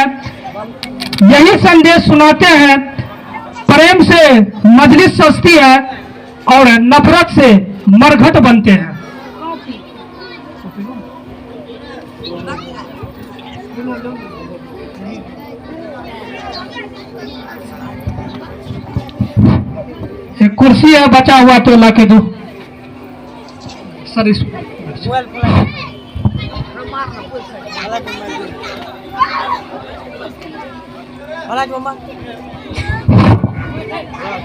यही संदेश सुनाते हैं। प्रेम से मजलिस सजती है और नफरत से मरघट बनते हैं। एक कुर्सी है बचा हुआ तो ला के दो सर। इस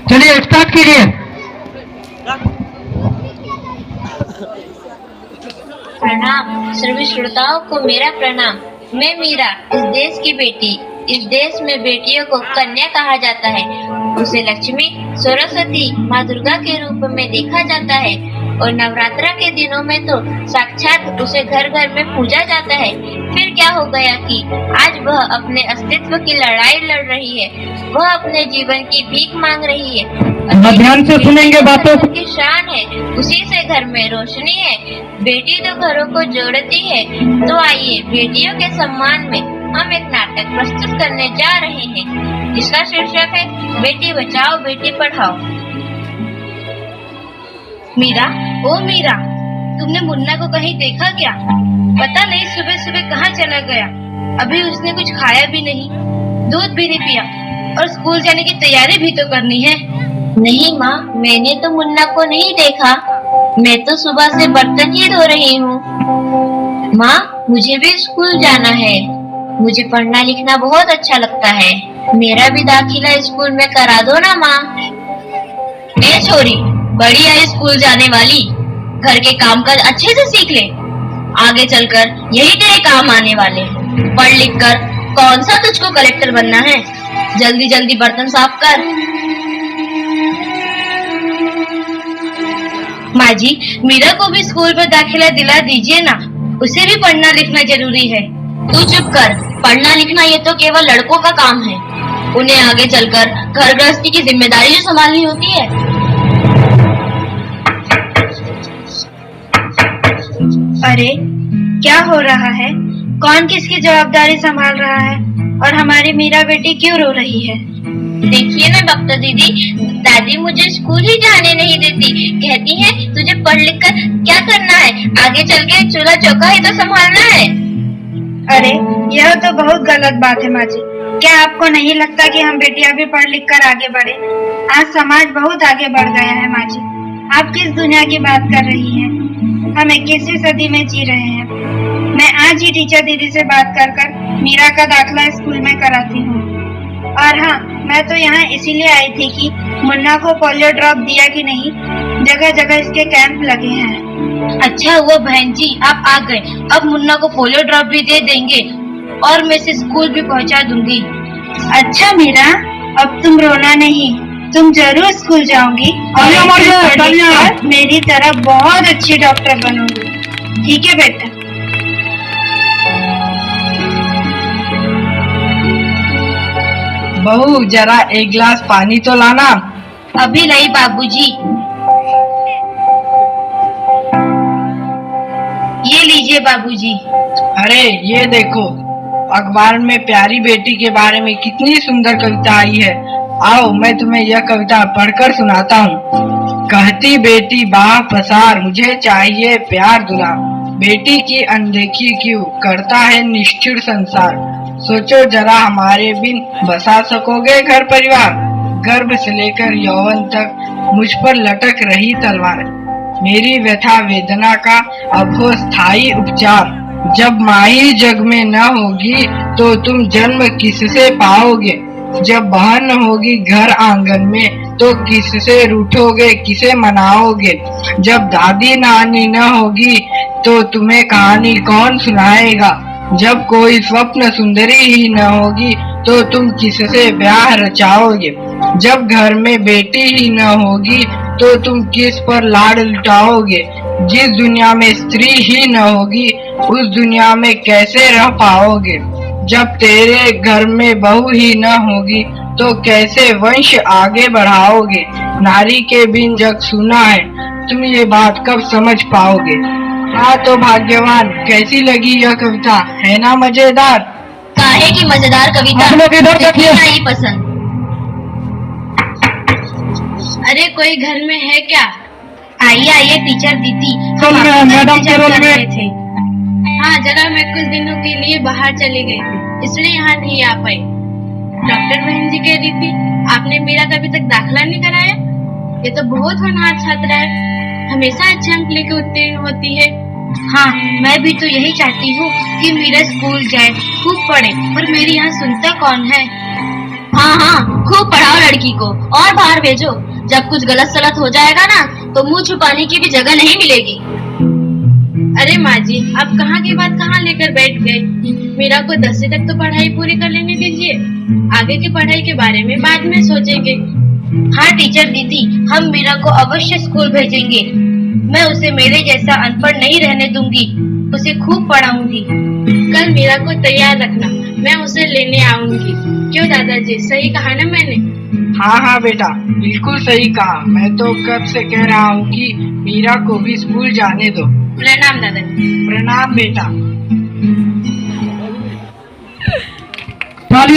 चलिए स्टार्ट कीजिए। प्रणाम सभी श्रोताओं को मेरा प्रणाम। मैं मीरा, इस देश की बेटी। इस देश में बेटियों को कन्या कहा जाता है। उसे लक्ष्मी, सरस्वती, माँ दुर्गा के रूप में देखा जाता है और नवरात्रा के दिनों में तो साक्षात उसे घर घर में पूजा जाता है। फिर क्या हो गया कि आज वह अपने अस्तित्व की लड़ाई लड़ रही है। वह अपने जीवन की भीख मांग रही है। ध्यान से सुनेंगे बातों की शान है, उसी से घर में रोशनी है। बेटी तो घरों को जोड़ती है। तो आइए बेटियों के सम्मान में हम एक नाटक प्रस्तुत करने जा रहे हैं, जिसका शीर्षक है बेटी बचाओ बेटी पढ़ाओ। मीरा, ओ मीरा, तुमने मुन्ना को कहीं देखा क्या? पता नहीं सुबह सुबह कहाँ चला गया। अभी उसने कुछ खाया भी नहीं, दूध भी नहीं पिया और स्कूल जाने की तैयारी भी तो करनी है। नहीं माँ, मैंने तो मुन्ना को नहीं देखा। मैं तो सुबह से बर्तन ही धो रही हूँ। माँ, मुझे भी स्कूल जाना है। मुझे पढ़ना लिखना बहुत अच्छा लगता है। मेरा भी दाखिला स्कूल में करा दो ना माँ। ए छोरी, बड़ी है स्कूल जाने वाली, घर के काम काज अच्छे से सीख ले। आगे चलकर यही तेरे काम आने वाले। पढ़ लिख कर कौन सा तुझको कलेक्टर बनना है? जल्दी जल्दी बर्तन साफ कर। माँ जी, मीरा को भी स्कूल में दाखिला दिला दीजिए ना। उसे भी पढ़ना लिखना जरूरी है। तू चुप कर। पढ़ना लिखना ये तो केवल लड़कों का काम है। उन्हें आगे चलकर घर गृहस्थी की जिम्मेदारी जो संभालनी होती है। अरे क्या हो रहा है? कौन किसकी जवाबदारी संभाल रहा है? और हमारी मीरा बेटी क्यों रो रही है? देखिए ना बख्तर दीदी, दादी मुझे स्कूल ही जाने नहीं देती। कहती है तुझे पढ़ लिख कर क्या करना है, आगे चल के चूल्हा चौका ही तो संभालना है। अरे यह तो बहुत गलत बात है माँ जी। क्या आपको नहीं लगता कि हम बेटियां भी पढ़ लिख कर आगे बढ़े? आज समाज बहुत आगे बढ़ गया है माँ जी। आप किस दुनिया की बात कर रही हैं? हम 21वीं सदी में जी रहे हैं। मैं आज ही टीचर दीदी से बात कर मीरा का दाखिला स्कूल में कराती हूँ। और हाँ, मैं तो यहाँ इसीलिए आई थी कि मुन्ना को पोलियो ड्रॉप दिया कि नहीं। जगह जगह इसके कैंप लगे हैं। अच्छा हुआ बहन जी आप आ गए। अब मुन्ना को पोलियो ड्रॉप भी दे देंगे और मैं इसे स्कूल भी पहुँचा दूंगी। अच्छा मीरा, अब तुम रोना नहीं, तुम जरूर स्कूल जाओगी और मेरी तरह बहुत अच्छी डॉक्टर बनोगी। ठीक है बेटा। बहू, जरा एक गिलास पानी तो लाना। अभी नहीं बाबूजी। ये लीजिए बाबूजी। अरे ये देखो, अखबार में प्यारी बेटी के बारे में कितनी सुंदर कविता आई है। आओ मैं तुम्हें यह कविता पढ़कर सुनाता हूँ। कहती बेटी बाह पसार, मुझे चाहिए प्यार दुलार। बेटी की अनदेखी क्यों करता है निष्ठुर संसार। सोचो जरा हमारे बिन बसा सकोगे घर परिवार। गर्भ से लेकर यौवन तक मुझ पर लटक रही तलवार। मेरी व्यथा वेदना का अब हो स्थायी उपचार। जब माई जग में न होगी तो तुम जन्म किससे पाओगे। जब बहन न होगी घर आंगन में तो किससे रूठोगे, किसे मनाओगे। जब दादी नानी न होगी तो तुम्हें कहानी कौन सुनाएगा। जब कोई स्वप्न सुंदरी ही न होगी तो तुम किससे ब्याह रचाओगे। जब घर में बेटी ही न होगी तो तुम किस पर लाड लुटाओगे। जिस दुनिया में स्त्री ही न होगी उस दुनिया में कैसे रह पाओगे। जब तेरे घर में बहू ही न होगी तो कैसे वंश आगे बढ़ाओगे। नारी के बिन जग सुना है, तुम ये बात कब समझ पाओगे। हाँ तो भाग्यवान, कैसी लगी यह कविता, है ना मजेदार। काहे की मजेदार कविता आप लोग इधर कितनी देखिए। आई पसंद। अरे कोई घर में है क्या? आइए आइए टीचर दीदी, चल हम रहे हैं, आपका मैडम के इंतजार रोल कर में। रहे थे। हाँ जरा मैं कुछ दिनों के लिए बाहर चली गई थी, इसलिए यहाँ नहीं आ पाई। डॉक्टर बहन जी कह रही थी आपने मेरा अभी तक दाखिला नहीं कराया। ये तो बहुत होनहार छात्रा है, हमेशा अच्छे अंक लेके उत्तीर्ण होती है। हाँ मैं भी तो यही चाहती हूँ कि मेरा स्कूल जाए, खूब पढ़े, पर मेरी यहाँ सुनता कौन है। हाँ हाँ खूब पढ़ाओ लड़की को और बाहर भेजो। जब कुछ गलत सलत हो जाएगा ना तो मुंह छुपाने की भी जगह नहीं मिलेगी। अरे माँ जी आप कहाँ की बात कहाँ लेकर बैठ गए। मेरा को 10वीं तक तो पढ़ाई पूरी कर लेने दीजिए, आगे की पढ़ाई के बारे में बाद में सोचेंगे। हाँ टीचर दीदी हम मीरा को अवश्य स्कूल भेजेंगे। मैं उसे मेरे जैसा अनपढ़ नहीं रहने दूंगी, उसे खूब पढ़ाऊंगी। कल मीरा को तैयार रखना, मैं उसे लेने आऊंगी। क्यों दादाजी सही कहा ना मैंने? हाँ हाँ बेटा, बिल्कुल सही कहा। मैं तो कब से कह रहा हूँ कि मीरा को भी स्कूल जाने दो। प्रणाम दादाजी। प्रणाम बेटा।